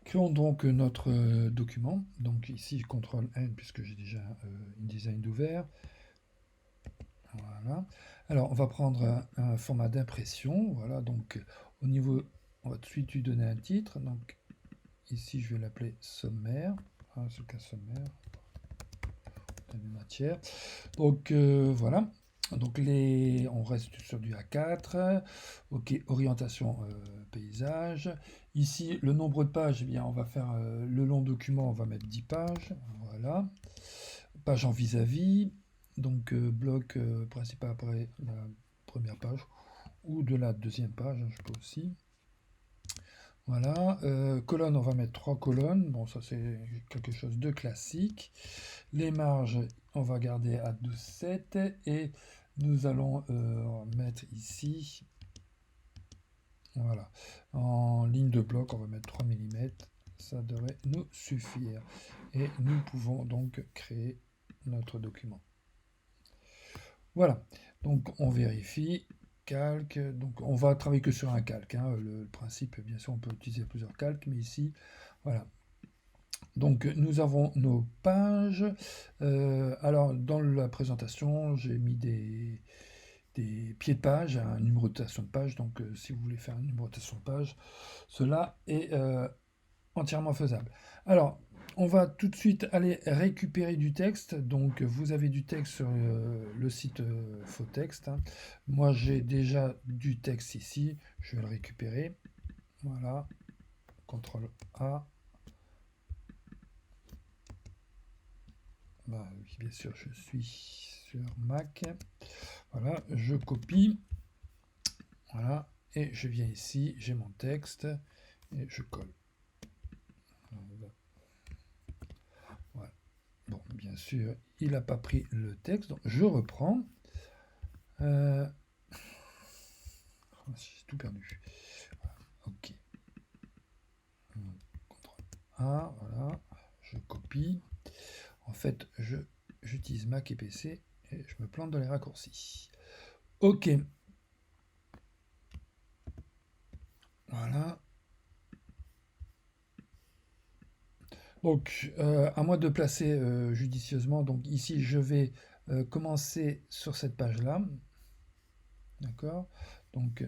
Créons donc notre document. Donc ici, je CTRL N puisque j'ai déjà InDesign ouvert. Voilà. Alors, on va prendre un format d'impression. Voilà, donc au niveau, on va tout de suite lui donner un titre. Donc ici, je vais l'appeler sommaire. Ah, c'est le cas sommaire. Donner matière. Donc voilà. Donc on reste sur du A4. Ok, orientation paysage. Ici, le nombre de pages, eh bien, on va faire le long document, on va mettre 10 pages. Voilà. Page en vis-à-vis. Donc bloc principal après la première page ou de la deuxième page, hein, je peux aussi. Voilà. Colonne, on va mettre 3 colonnes. Bon, ça c'est quelque chose de classique. Les marges, on va garder à 12,7 et nous allons mettre ici, voilà, en ligne de bloc, on va mettre 3 mm, ça devrait nous suffire. Et nous pouvons donc créer notre document. Voilà, donc on vérifie, calque, donc on va travailler que sur un calque, hein. Le principe, bien sûr, on peut utiliser plusieurs calques, mais ici, voilà. Donc nous avons nos pages. Alors dans la présentation, j'ai mis des pieds de page, une numérotation de page. Donc si vous voulez faire une numérotation de page, cela est entièrement faisable. Alors on va tout de suite aller récupérer du texte. Donc vous avez du texte sur le site Photext, hein. Moi j'ai déjà du texte ici, je vais le récupérer. Voilà, CTRL A. Bah, oui, bien sûr, je suis sur Mac. Voilà, je copie. Voilà, et je viens ici, j'ai mon texte et je colle. Voilà. Bon, bien sûr, il n'a pas pris le texte, donc je reprends. J'ai tout perdu. Voilà. Ok. CTRL A, voilà, je copie. En fait, j'utilise Mac et PC et je me plante dans les raccourcis. Ok. Voilà. Donc, à moi de placer judicieusement. Donc ici, je vais commencer sur cette page-là. D'accord. Donc,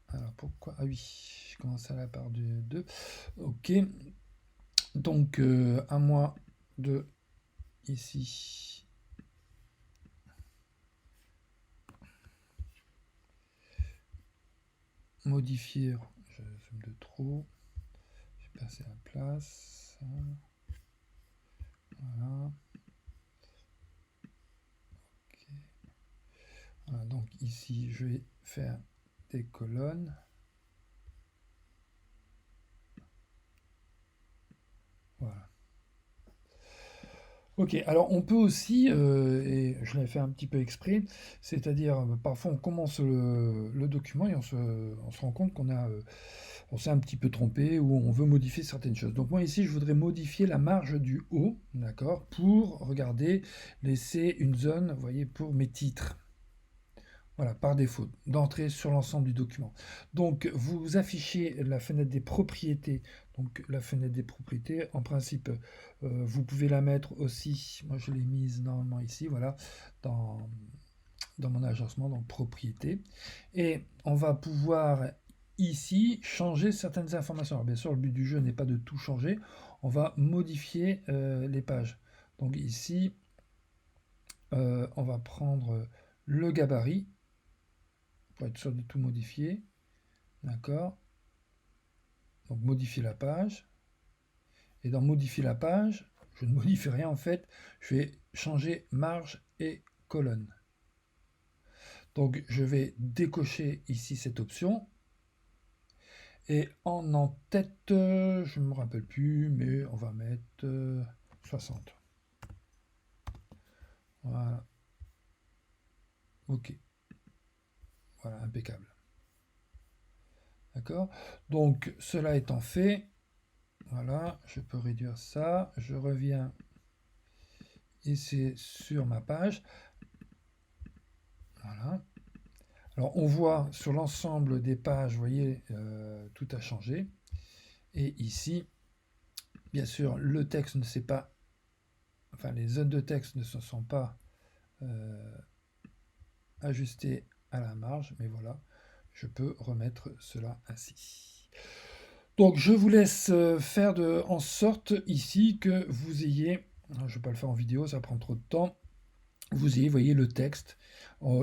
alors pourquoi? Ah oui, je commence à la part du 2. Ok. Donc, à moi de ici modifier. Je zoome de trop. J'ai passé la place. Voilà. Ok. Voilà, donc ici, je vais faire des colonnes. Voilà. Ok, alors on peut aussi, et je l'ai fait un petit peu exprès, c'est-à-dire parfois on commence le document et on se rend compte on s'est un petit peu trompé ou on veut modifier certaines choses. Donc moi ici je voudrais modifier la marge du haut, d'accord, pour, regarder, laisser une zone, vous voyez, pour mes titres. Voilà, par défaut, d'entrer sur l'ensemble du document. Donc, vous affichez la fenêtre des propriétés. Donc, la fenêtre des propriétés, en principe, vous pouvez la mettre aussi, moi je l'ai mise normalement ici, voilà, dans mon agencement, dans propriétés. Et on va pouvoir ici changer certaines informations. Alors, bien sûr, le but du jeu n'est pas de tout changer, on va modifier les pages. Donc ici, on va prendre le gabarit, pour être sûr de tout modifier. D'accord. Donc modifier la page. Et dans modifier la page, je ne modifie rien en fait. Je vais changer marge et colonne. Donc je vais décocher ici cette option. Et en tête, je ne me rappelle plus, mais on va mettre 60. Voilà. Ok. Voilà, impeccable. D'accord. Donc cela étant fait, voilà, je peux réduire ça. Je reviens ici sur ma page. Voilà. Alors on voit sur l'ensemble des pages, vous voyez, tout a changé. Et ici, bien sûr, le texte ne s'est pas, enfin les zones de texte ne se sont pas ajustées à la marge, mais voilà, je peux remettre cela ainsi. Donc je vous laisse faire en sorte ici que vous ayez, je ne vais pas le faire en vidéo, ça prend trop de temps, vous ayez, voyez, le texte.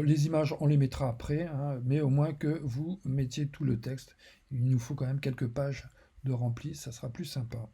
Les images, on les mettra après, hein, mais au moins que vous mettiez tout le texte. Il nous faut quand même quelques pages de rempli, ça sera plus sympa.